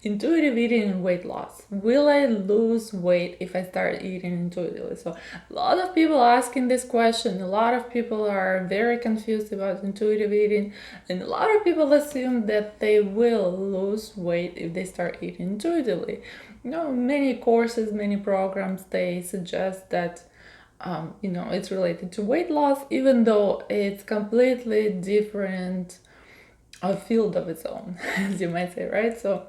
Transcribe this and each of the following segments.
Intuitive eating and weight loss. Will I lose weight if I start eating intuitively? So a lot of people asking this question. A lot of people are very confused about intuitive eating, and a lot of people assume that they will lose weight if they start eating intuitively. Many courses, many programs, they suggest that it's related to weight loss, even though it's completely different a field of its own, as you might say, right? So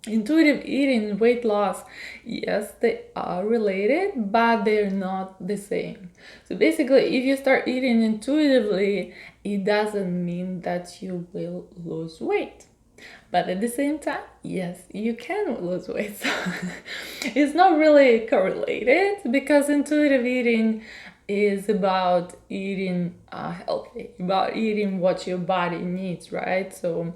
intuitive eating and weight loss, yes, they are related, but they're not the same. So basically, if you start eating intuitively, it doesn't mean that you will lose weight. But at the same time, yes, you can lose weight. So it's not really correlated, because intuitive eating is about eating healthy, about eating what your body needs, right? So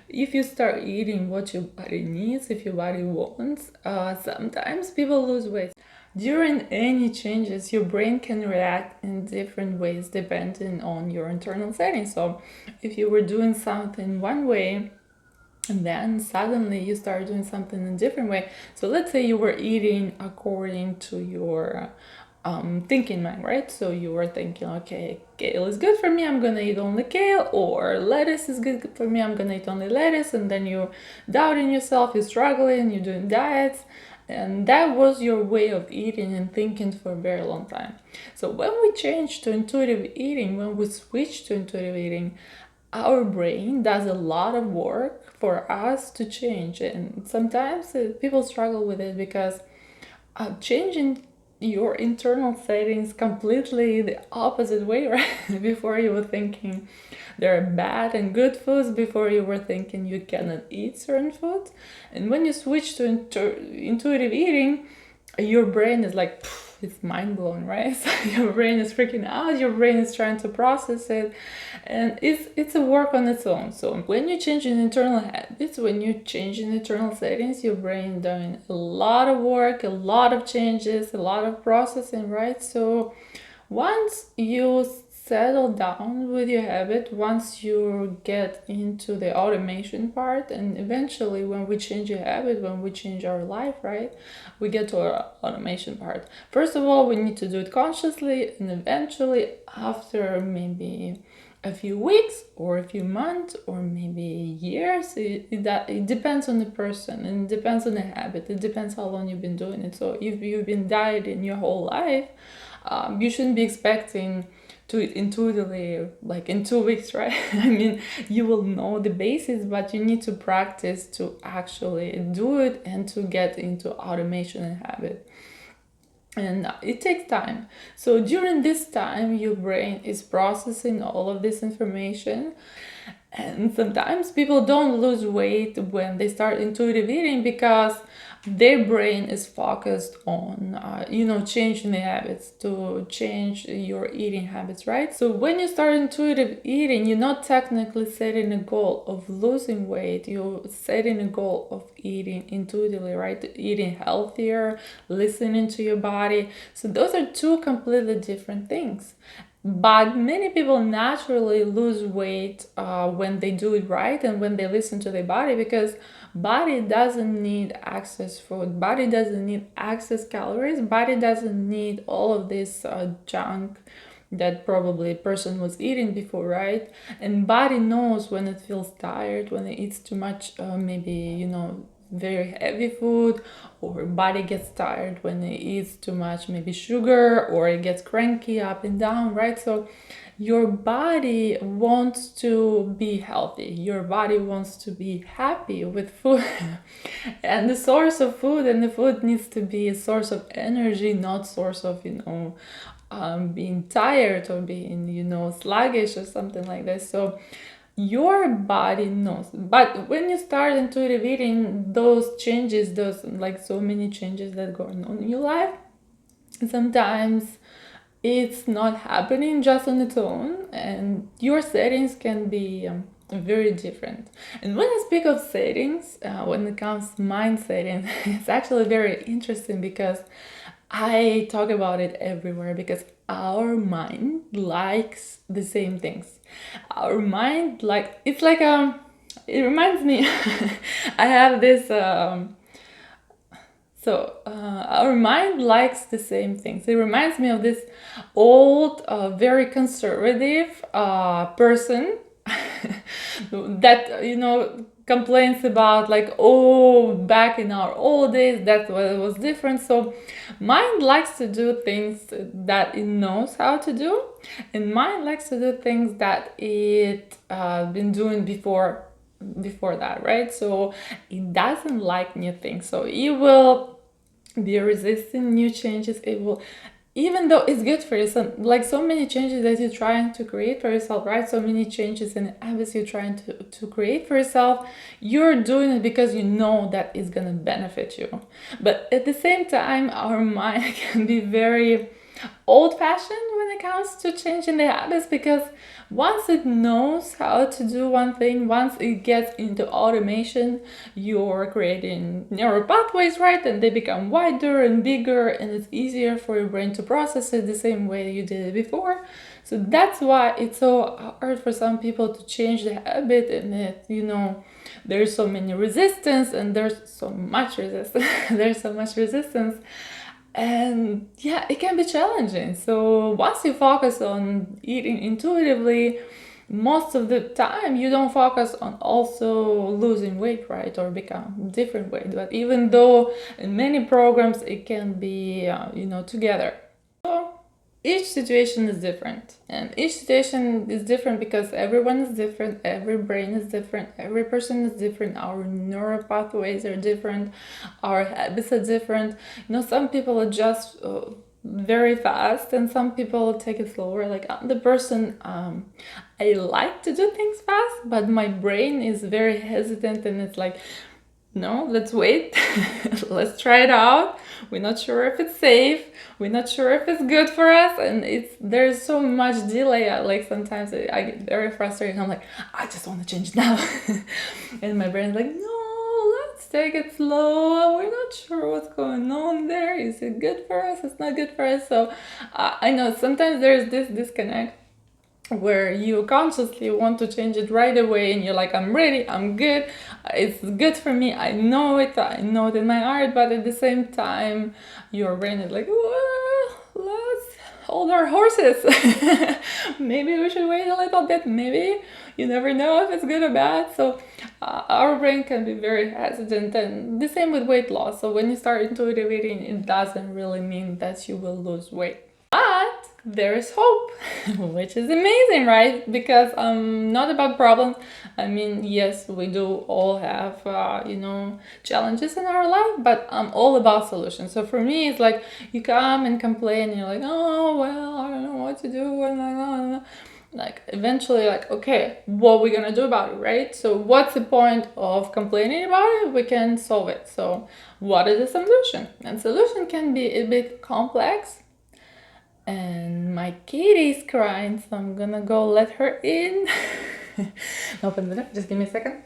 if you start eating what your body needs, if your body wants, sometimes people lose weight. During any changes, your brain can react in different ways depending on your internal settings. So if you were doing something one way, and then suddenly you start doing something in a different way. So let's say you were eating according to your thinking mind, right? So you were thinking, okay, kale is good for me, I'm gonna eat only kale, or lettuce is good for me, I'm gonna eat only lettuce. And then you're doubting yourself, you're struggling, you're doing diets, and that was your way of eating and thinking for a very long time. So when we change to intuitive eating, when we switch to intuitive eating, our brain does a lot of work for us to change. And sometimes people struggle with it, because changing your internal settings completely the opposite way, right? Before you were thinking there are bad and good foods, before you were thinking you cannot eat certain foods. And when you switch to intuitive eating, your brain is like, it's mind blown, right? So your brain is freaking out, your brain is trying to process it, and it's a work on its own. So when you change in internal habits, when you change in internal settings, your brain doing a lot of work, a lot of changes, a lot of processing, right? So once you settle down with your habit, once you get into the automation part, and eventually when we change a habit, when we change our life, right, we get to our automation part. First of all, we need to do it consciously, and eventually after maybe a few weeks or a few months or maybe years, it depends on the person, and it depends on the habit, it depends how long you've been doing it. So if you've been dieting your whole life, you shouldn't be expecting to it intuitively like in 2 weeks, right? I mean, you will know the basics, but you need to practice to actually do it and to get into automation and habit. And it takes time. So during this time, your brain is processing all of this information. And sometimes people don't lose weight when they start intuitive eating, because their brain is focused on changing the habits, to change your eating habits, right? So when you start intuitive eating, you're not technically setting a goal of losing weight, you're setting a goal of eating intuitively, right? Eating healthier, listening to your body. So those are two completely different things. But many people naturally lose weight when they do it right and when they listen to their body, because body doesn't need excess food, body doesn't need excess calories, body doesn't need all of this junk that probably a person was eating before, right? And body knows when it feels tired, when it eats too much, maybe very heavy food, or body gets tired when it eats too much maybe sugar, or it gets cranky up and down, right? So your body wants to be healthy, your body wants to be happy with food. And the source of food, and the food needs to be a source of energy, not source of being tired or being sluggish or something like this. So your body knows. But when you start intuitive eating, those changes, those like so many changes that go on in your life, sometimes it's not happening just on its own, and your settings can be very different. And when I speak of settings, when it comes to mind settings, it's actually very interesting, because I talk about it everywhere, because our mind likes the same things. Our mind, like, it's like it reminds me, I have this, our mind likes the same things. It reminds me of this old, very conservative person that, complains about, like, oh, back in our old days, that's what it was different. So mind likes to do things that it knows how to do, and mind likes to do things that it been doing before that, right? So it doesn't like new things, so it will be resisting new changes. It will, even though it's good for you, so many changes that you're trying to create for yourself, right? So many changes and habits you're trying to create for yourself, you're doing it because you know that it's gonna benefit you. But at the same time, our mind can be very old-fashioned when it comes to changing the habits, because once it knows how to do one thing, once it gets into automation, you're creating neural pathways, right? And they become wider and bigger, and it's easier for your brain to process it the same way you did it before. So that's why it's so hard for some people to change the habit, and there's so many resistance, and there's so much resistance. There's so much resistance. And yeah, it can be challenging. So once you focus on eating intuitively, most of the time you don't focus on also losing weight, right? Or become different weight. But even though in many programs it can be, together. So each situation is different, and each situation is different because everyone is different, every brain is different, every person is different, our neural pathways are different, our habits are different. Some people adjust very fast, and some people take it slower. Like, I'm the person, I like to do things fast, but my brain is very hesitant, and it's like, no, let's wait. Let's try it out. We're not sure if it's safe. We're not sure if it's good for us, and there's so much delay. Like, sometimes I get very frustrated. I'm like, I just want to change now, and my brain's like, no, let's take it slow. We're not sure what's going on there. Is it good for us? It's not good for us. So I know sometimes there's this disconnect where you consciously want to change it right away, and you're like, I'm ready, I'm good, it's good for me, I know it in my heart. But at the same time, your brain is like, well, let's hold our horses. Maybe we should wait a little bit. Maybe you never know if it's good or bad. So our brain can be very hesitant, and the same with weight loss. So when you start intuitive eating, it doesn't really mean that you will lose weight. But there is hope, which is amazing, right? Because not about problems. I mean, yes, we do all have, challenges in our life, but I'm all about solutions. So for me, it's like you come and complain, and you're like, oh, well, I don't know what to do. And like, eventually, like, okay, what are we gonna do about it, right? So what's the point of complaining about it? We can solve it. So what is the solution? And solution can be a bit complex. And my kitty's crying, so I'm gonna go let her in. Open the door, just give me a second.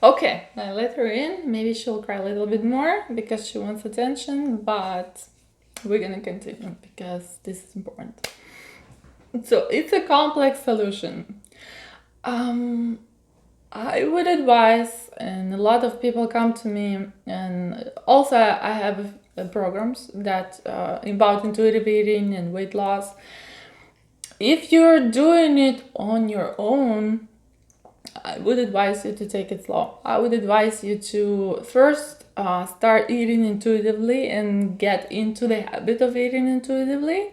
Okay, I let her in. Maybe she'll cry a little bit more because she wants attention, but we're gonna continue because this is important. So it's a complex solution. I would advise, and a lot of people come to me, and also I have programs that about intuitive eating and weight loss. If you're doing it on your own, I would advise you to take it slow. I would advise you to first start eating intuitively and get into the habit of eating intuitively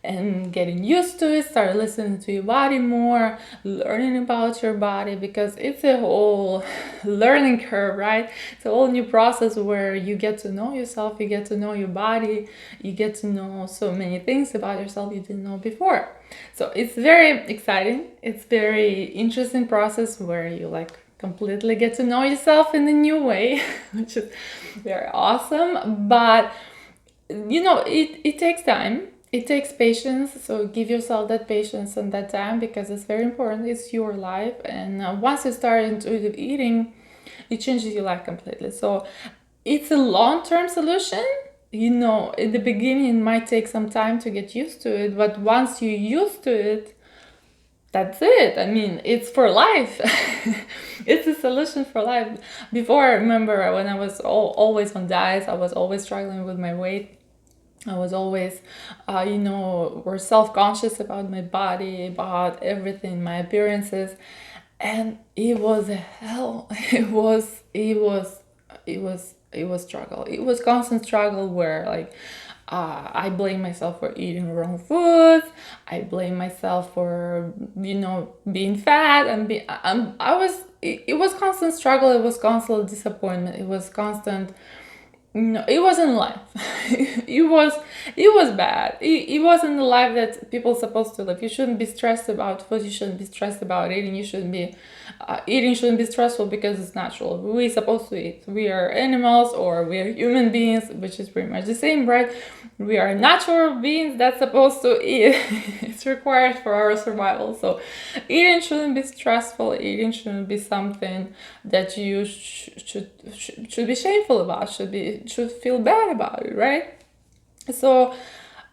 and getting used to it. Start listening to your body more, learning about your body, because it's a whole learning curve, right? It's a whole new process where you get to know yourself, you get to know your body, you get to know so many things about yourself you didn't know before. So it's very exciting. It's very interesting process where you like completely get to know yourself in a new way, which is very awesome. But it takes time. It takes patience. So give yourself that patience and that time, because it's very important. It's your life, and once you start intuitive eating, it changes your life completely. So it's a long-term solution. In the beginning, it might take some time to get used to it, but once you're used to it, that's it. I mean, it's for life. It's a solution for life. Before, I remember when I was always on diets, I was always struggling with my weight. I was always, were self-conscious about my body, about everything, my appearances, and it was a hell. It was struggle. It was constant struggle where like I blame myself for eating wrong foods. I blame myself for being fat and it was constant struggle. It was constant disappointment. It was constant. No, it wasn't life. It was bad. It wasn't the life that people are supposed to live. You shouldn't be stressed about food. You shouldn't be stressed about eating. You shouldn't be eating shouldn't be stressful because it's natural. We're supposed to eat. We are animals or we are human beings, which is pretty much the same, right? We are natural beings that's supposed to eat. It's required for our survival. So eating shouldn't be stressful. Eating shouldn't be something that you should be shameful about, should feel bad about it, right? So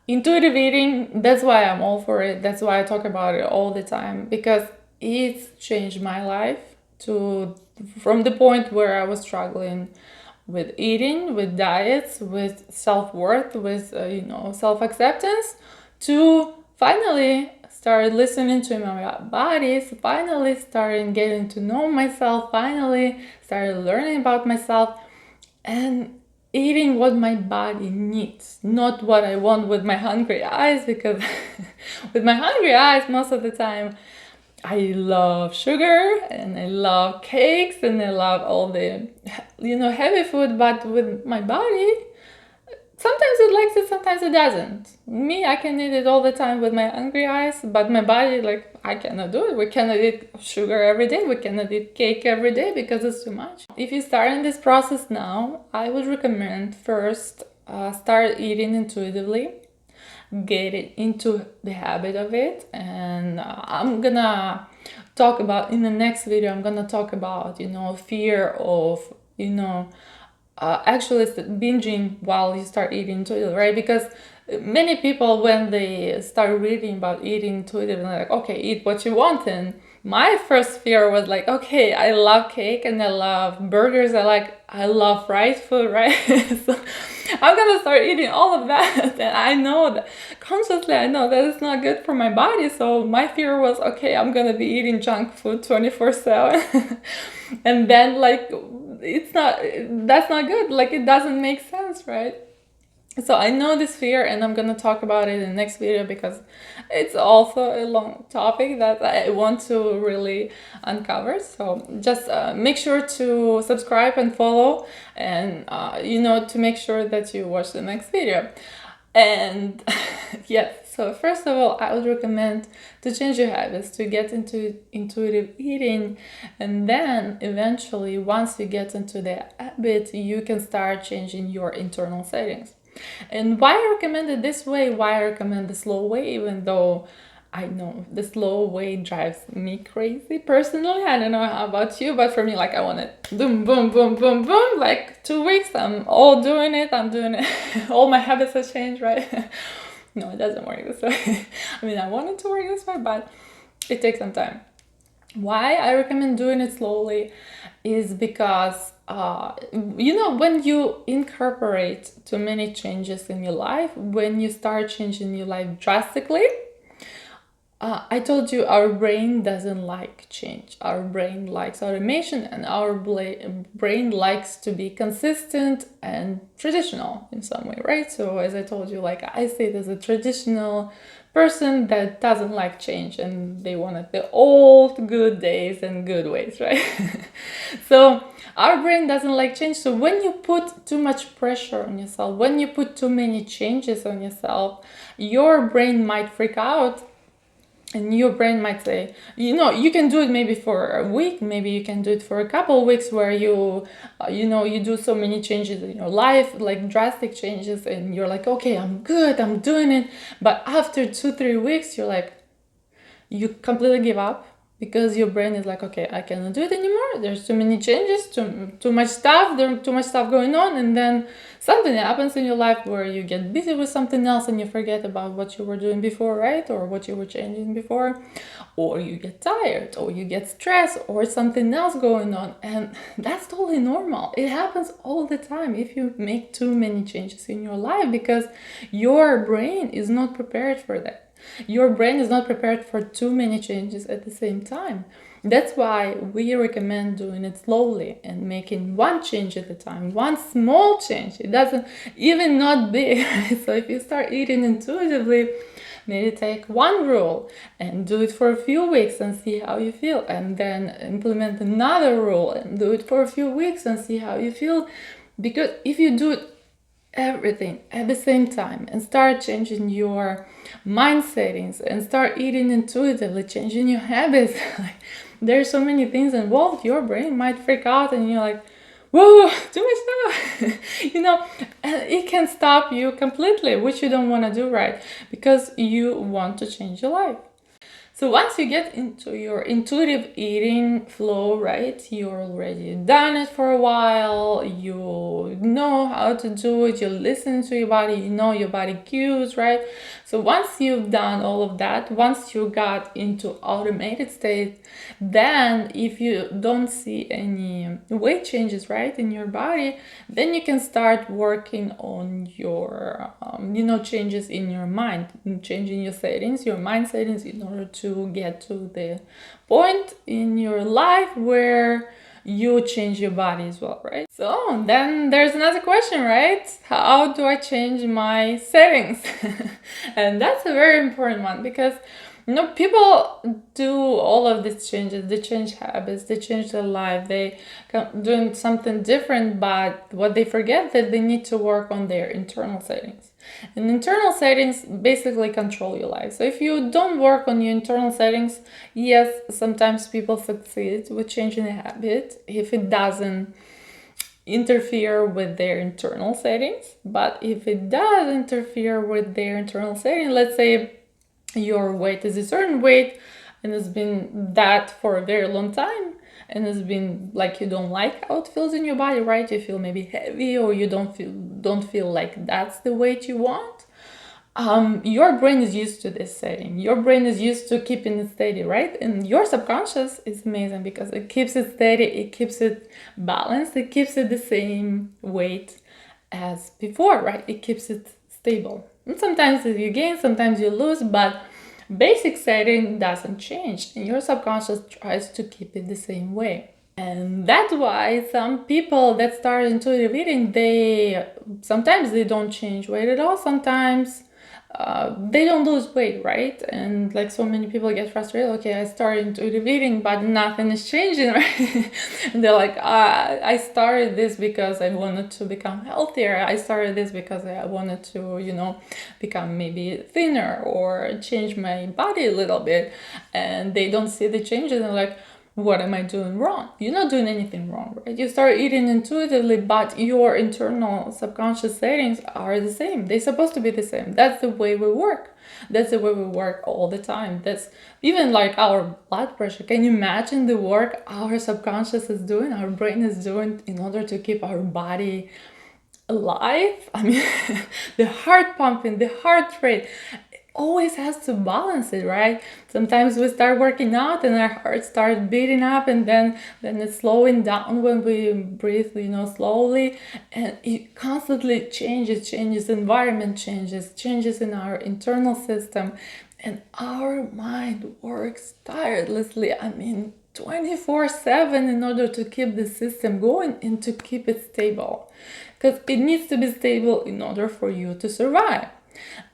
intuitive eating, that's why I'm all for it. That's why I talk about it all the time, because it's changed my life to from the point where I was struggling with eating, with diets, with self-worth, with self-acceptance, to finally start listening to my bodies, finally starting getting to know myself, finally started learning about myself and eating what my body needs, not what I want with my hungry eyes, because with my hungry eyes most of the time I love sugar and I love cakes and I love all the heavy food, but with my body sometimes it likes it, sometimes it doesn't. Me, I can eat it all the time with my hungry eyes, but my body, like, I cannot do it. We cannot eat sugar every day. We cannot eat cake every day because it's too much. If you start in this process now, I would recommend first start eating intuitively, get it into the habit of it, and I'm gonna talk about in the next video. I'm gonna talk about fear of actually binging while you start eating intuitively, right? Because many people, when they start reading about eating intuitively, they're like, okay, eat what you want. And my first fear was like, okay, I love cake and I love burgers. I love fried food, right? So I'm gonna start eating all of that. And I know that consciously, I know that it's not good for my body. So my fear was, okay, I'm gonna be eating junk food 24/7. And then like, that's not good. Like, it doesn't make sense, right? So I know this fear and I'm gonna talk about it in the next video because it's also a long topic that I want to really uncover. So just make sure to subscribe and follow, and to make sure that you watch the next video. And yes, so first of all, I would recommend to change your habits, to get into intuitive eating, and then eventually, once you get into the habit, you can start changing your internal settings. And why I recommend it this way, why I recommend the slow way, even though I know the slow way drives me crazy personally. I don't know how about you, but for me, like, I want it boom, boom, boom, boom, boom, like 2 weeks, I'm all doing it, I'm doing it. All my habits have changed, right? No, it doesn't work this way. I mean, I want it to work this way, but it takes some time. Why I recommend doing it slowly is because when you incorporate too many changes in your life, when you start changing your life drastically, I told you our brain doesn't like change. Our brain likes automation, and our brain likes to be consistent and traditional in some way, right? So as I told you, like, I say there's a traditional person that doesn't like change, and they wanted the old good days and good ways, right? So our brain doesn't like change. So when you put too much pressure on yourself, when you put too many changes on yourself, your brain might freak out. And your brain might say, you can do it maybe for a week, maybe you can do it for a couple of weeks where you do so many changes in your life, like drastic changes, and you're like, okay, I'm good, I'm doing it. But after 2-3 weeks, you're like, you completely give up. because your brain is like, okay, I cannot do it anymore. There's too many changes, too much stuff. There's too much stuff going on, and then something happens in your life where you get busy with something else and you forget about what you were doing before, right? Or what you were changing before, or you get tired, or you get stressed, or something else going on, and that's totally normal. It happens all the time if you make too many changes in your life, because your brain is not prepared for that. Your brain is not prepared for too many changes at the same time. That's why we recommend doing it slowly and making one change at a time, one small change. It doesn't even not big. So if you start eating intuitively, maybe take one rule and do it for a few weeks and see how you feel, and then implement another rule and do it for a few weeks and see how you feel. Because if you do it everything at the same time and start changing your mind settings and start eating intuitively, changing your habits, like, there's so many things involved, your brain might freak out and you're like, whoa, too much stuff. And it can stop you completely, which you don't want to do, right? Because you want to change your life. So once you get into your intuitive eating flow, right, you're already done it for a while, you know how to do it, you listen to your body, you know your body cues, right? So once you've done all of that, once you got into automated state, then if you don't see any weight changes, right, in your body, then you can start working on your, changes in your mind, changing your settings, your mind settings, in order to get to the point in your life where you change your body as well, right? So then there's another question, right? How do I change my settings? And that's a very important one, because people do all of these changes. They change habits, they change their life, they doing something different, but what they forget that they need to work on their internal settings. And internal settings basically control your life. So if you don't work on your internal settings, yes, sometimes people succeed with changing a habit if it doesn't interfere with their internal settings. But if it does interfere with their internal settings, let's say your weight is a certain weight and it's been that for a very long time, and it's been like you don't like how it feels in your body, right? You feel maybe heavy, or you don't feel like that's the weight you want. Your brain is used to this setting. Your brain is used to keeping it steady, right? And your subconscious is amazing because it keeps it steady, it keeps it balanced, it keeps it the same weight as before, right? It keeps it stable. And sometimes you gain, sometimes you lose, but basic setting doesn't change, and your subconscious tries to keep it the same way. And that's why some people that start intuitive eating, sometimes they don't change weight at all. Sometimes they don't lose weight, right? And like so many people get frustrated. Okay, I started intuitive eating, but nothing is changing, right? And they're like, I started this because I wanted to become healthier. I started this because I wanted to, become maybe thinner or change my body a little bit. And they don't see the changes, and they're like, what am I doing wrong? You're not doing anything wrong, right? You start eating intuitively, but your internal subconscious settings are the same. They're supposed to be the same. That's the way we work. That's the way we work all the time. That's even like our blood pressure. Can you imagine the work our subconscious is doing, our brain is doing in order to keep our body alive? I mean, the heart pumping, the heart rate, always has to balance it, right? Sometimes we start working out and our heart starts beating up, and then it's slowing down when we breathe, slowly, and it constantly changes, environment changes in our internal system, and our mind works tirelessly. I mean, 24/7 in order to keep the system going and to keep it stable, because it needs to be stable in order for you to survive.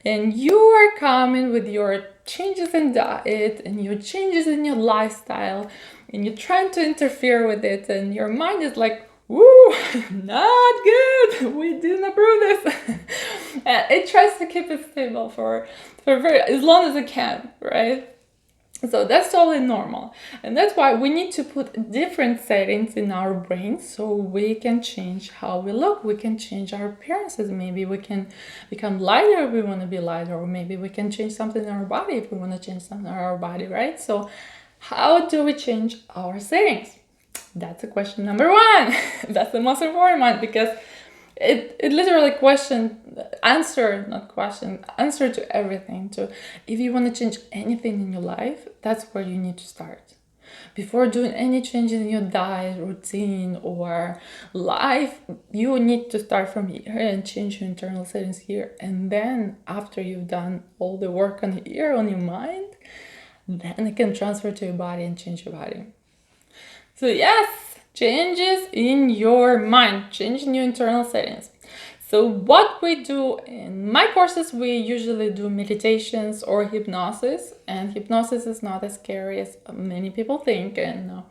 And you are coming with your changes in diet and your changes in your lifestyle, and you're trying to interfere with it, and your mind is like, woo, not good, we didn't approve this. And it tries to keep it stable for as long as it can, right? So that's totally normal. And that's why we need to put different settings in our brains so we can change how we look. We can change our appearances. Maybe we can become lighter if we want to be lighter, or maybe we can change something in our body if we want to change something in our body, right? So How do we change our settings? That's a question number one. That's the most important one, because it literally answer to everything. To if you want to change anything in your life, that's where you need to start. Before doing any changes in your diet, routine, or life, you need to start from here and change your internal settings here. And then after you've done all the work on here, on your mind, then it can transfer to your body and change your body. So yes, changes in your mind, changing your internal settings. So what we do in my courses, we usually do meditations or hypnosis, and hypnosis is not as scary as many people think, and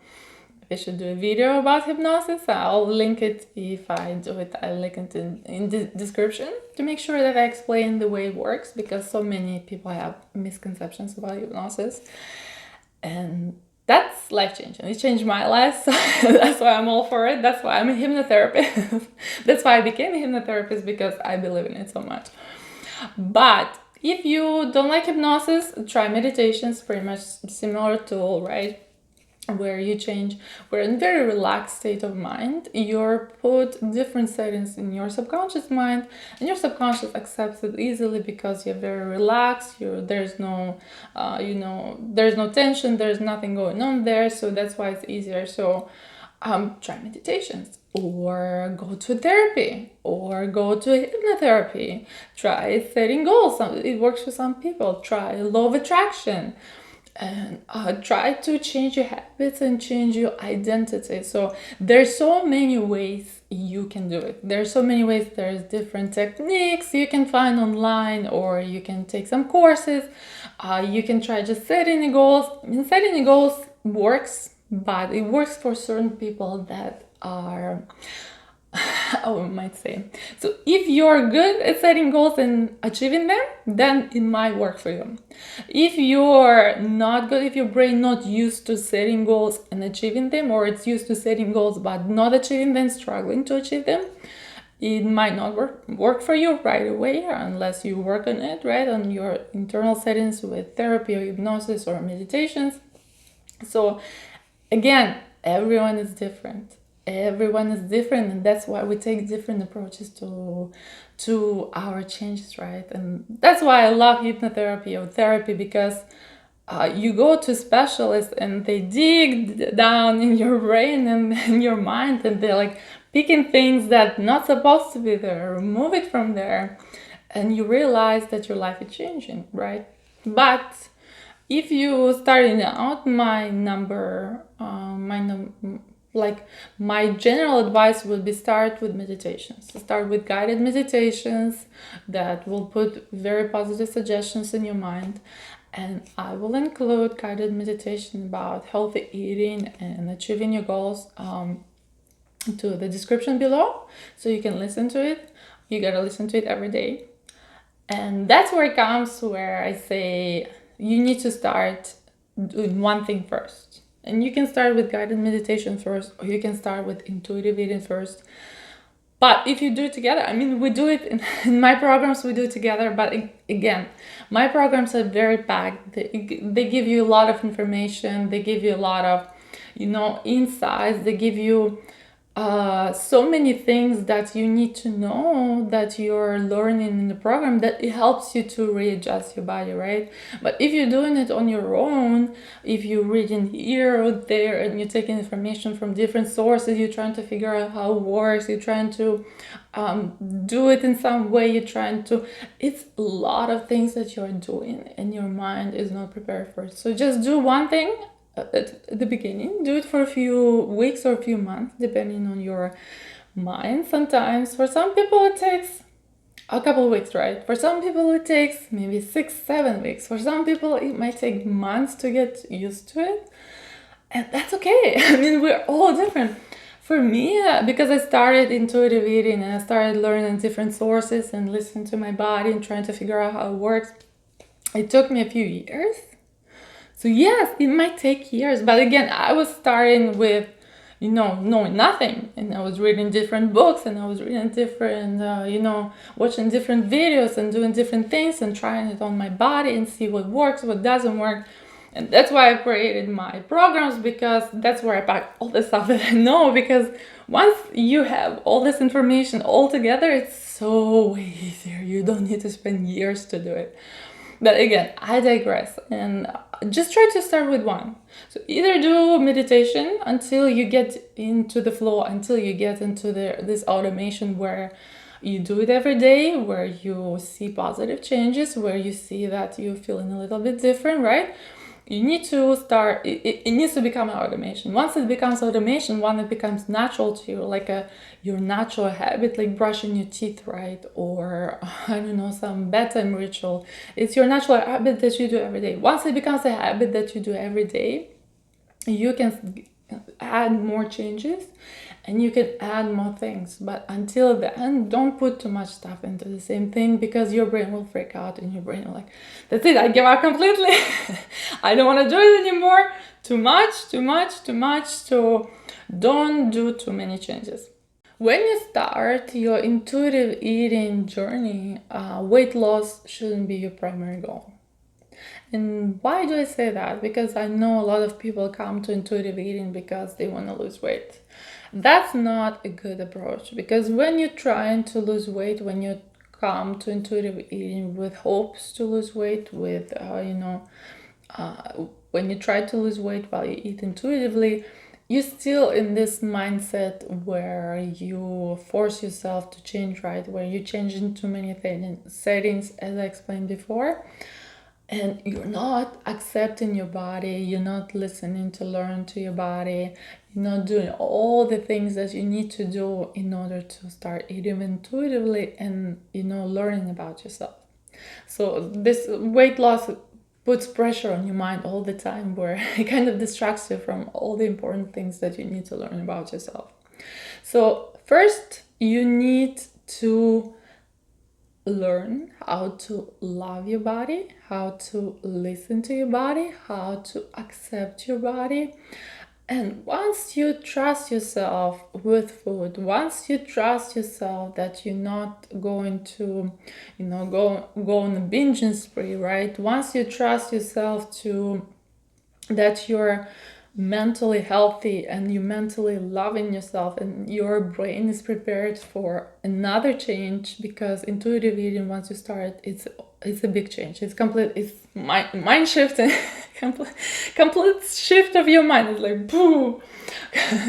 we should do a video about hypnosis. I'll link it. If I do it, I'll link it in the description to make sure that I explain the way it works, because so many people have misconceptions about hypnosis, and that's life-changing. It changed my life, so that's why I'm all for it. That's why I'm a hypnotherapist. That's why I became a hypnotherapist, because I believe in it so much. But if you don't like hypnosis, try meditations, pretty much similar tool, right? Where you change, we're in a very relaxed state of mind. You're put different settings in your subconscious mind, and your subconscious accepts it easily because you're very relaxed. There's no, there's no tension. There's nothing going on there, so that's why it's easier. So, try meditations, or go to therapy, or go to hypnotherapy. Try setting goals. It works for some people. Try law of attraction. And try to change your habits and change your identity. So there's so many ways you can do it. There's so many ways. There's different techniques you can find online, or you can take some courses. You can try just setting the goals. I mean, setting the goals works, but it works for certain people that are I might say. So if you're good at setting goals and achieving them, then it might work for you. If you're not good, if your brain not used to setting goals and achieving them, or it's used to setting goals but not achieving them, struggling to achieve them, it might not work for you right away, unless you work on it, right, on your internal settings with therapy or hypnosis or meditations. So again, everyone is different. Everyone is different, and that's why we take different approaches to our changes, right? And that's why I love hypnotherapy or therapy, because you go to specialists and they dig down in your brain and in your mind, and they're like picking things that not supposed to be there, remove it from there, and you realize that your life is changing, right? But if you starting out, my general advice would be start with meditations. Start with guided meditations that will put very positive suggestions in your mind. And I will include guided meditation about healthy eating and achieving your goals to the description below, so you can listen to it. You gotta listen to it every day. And that's where it comes, where I say you need to start doing one thing first. And you can start with guided meditation first, or you can start with intuitive eating first. But if you do it together, I mean, we do it in my programs, we do it together. But again, my programs are very packed. They give you a lot of information. They give you a lot of, insights. They give you so many things that you need to know, that you're learning in the program, that it helps you to readjust your body, right? But if you're doing it on your own, if you're reading here or there and you're taking information from different sources, you're trying to figure out how it works, you're trying to do it in some way, it's a lot of things that you're doing and your mind is not prepared for it. So just do one thing at the beginning. Do it for a few weeks or a few months, depending on your mind. Sometimes for some people it takes a couple of weeks, right? For some people it takes maybe 6-7 weeks. For some people it might take months to get used to it, and that's okay. I mean, we're all different. For me, because I started intuitive eating and I started learning different sources and listening to my body and trying to figure out how it works, it took me a few years. So yes, it might take years, but again, I was starting with, knowing nothing, and I was reading different books, and I was reading different, watching different videos and doing different things and trying it on my body and see what works, what doesn't work. And that's why I created my programs, because that's where I pack all the stuff that I know. Because once you have all this information all together, it's so easier. You don't need to spend years to do it. But again, I digress, and just try to start with one. So either do meditation until you get into the flow, until you get into this automation where you do it every day, where you see positive changes, where you see that you're feeling a little bit different, right? You need to start, it needs to become an automation. Once it becomes automation, when it becomes natural to you, like your natural habit, like brushing your teeth, right? Or I don't know, some bedtime ritual. It's your natural habit that you do every day. Once it becomes a habit that you do every day, you can add more changes and you can add more things. But until then, don't put too much stuff into the same thing, because your brain will freak out and your brain will like, that's it, I give up completely. I don't want to do it anymore. Too much, too much, too much. So don't do too many changes. When you start your intuitive eating journey, weight loss shouldn't be your primary goal. And why do I say that? Because I know a lot of people come to intuitive eating because they want to lose weight. That's not a good approach, because when you're trying to lose weight, when you come to intuitive eating with hopes to lose weight, with, when you try to lose weight while you eat intuitively, you're still in this mindset where you force yourself to change, right? Where you change in too many settings, as I explained before. And you're not accepting your body, you're not listening to learn to your body, you're not doing all the things that you need to do in order to start eating intuitively and, learning about yourself. So this weight loss puts pressure on your mind all the time, where it kind of distracts you from all the important things that you need to learn about yourself. So first, you need to learn how to love your body, how to listen to your body, how to accept your body. And once you trust yourself with food, once you trust yourself that you're not going to, go on a binging spree, right? Once you trust yourself that you're mentally healthy and you mentally loving yourself and your brain is prepared for another change, because intuitive eating, once you start, it's a big change. It's complete, it's mind shift and complete shift of your mind. It's like boom,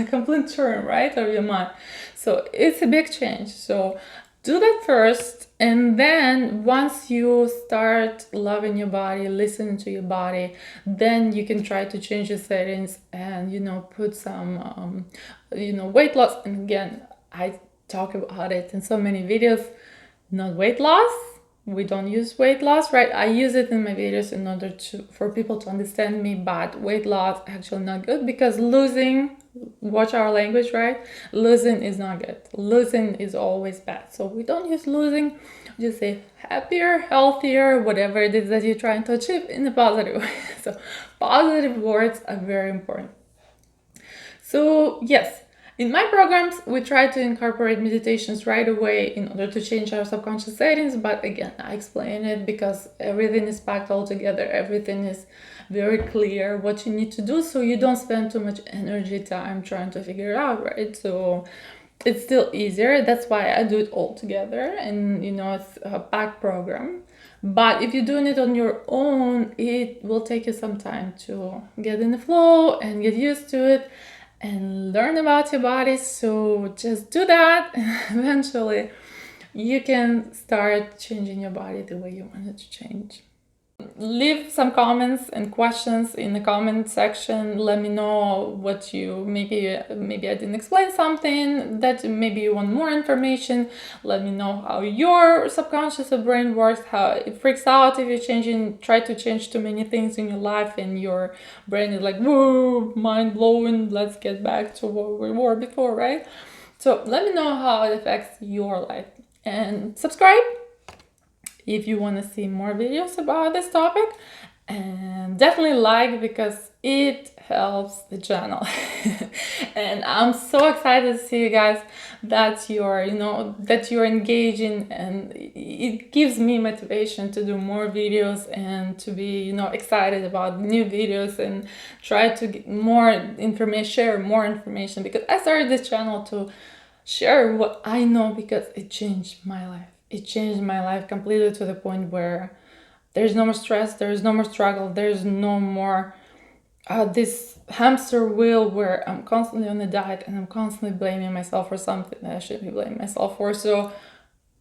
complete turn, right, of your mind. So it's a big change. So do that first, and then once you start loving your body, listening to your body, then you can try to change your settings and put some weight loss. And again, I talk about it in so many videos. Not weight loss, we don't use weight loss, right? I use it in my videos in order for people to understand me, but weight loss actually not good, because losing, watch our language, right? Losing is not good. Losing is always bad. So we don't use losing. Just say happier, healthier, whatever it is that you're trying to achieve in a positive way. So positive words are very important. So yes, in my programs, we try to incorporate meditations right away in order to change our subconscious settings. But again, I explain it because everything is packed all together. Everything is very clear what you need to do, so you don't spend too much energy time trying to figure it out, right? So it's still easier. That's why I do it all together, and it's a packed program. But if you're doing it on your own, it will take you some time to get in the flow and get used to it and learn about your body. So just do that, and eventually you can start changing your body the way you want it to change. Leave some comments and questions in the comment section. Let me know what you maybe I didn't explain something, that maybe you want more information. Let me know how your subconscious brain works, how it freaks out if you're try to change too many things in your life and your brain is like, whoa, mind blowing, let's get back to what we were before, right? So let me know how it affects your life, and subscribe if you want to see more videos about this topic, and definitely like, because it helps the channel. And I'm so excited to see you guys that you're, that you're engaging, and it gives me motivation to do more videos and to be, excited about new videos and try to get more information, share more information, because I started this channel to share what I know, because it changed my life. It changed my life completely, to the point where there's no more stress, there's no more struggle, there's no more this hamster wheel where I'm constantly on a diet and I'm constantly blaming myself for something that I shouldn't be blaming myself for. So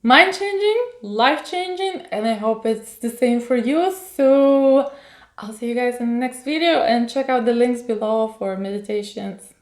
mind changing, life changing, and I hope it's the same for you. So I'll see you guys in the next video, and check out the links below for meditations.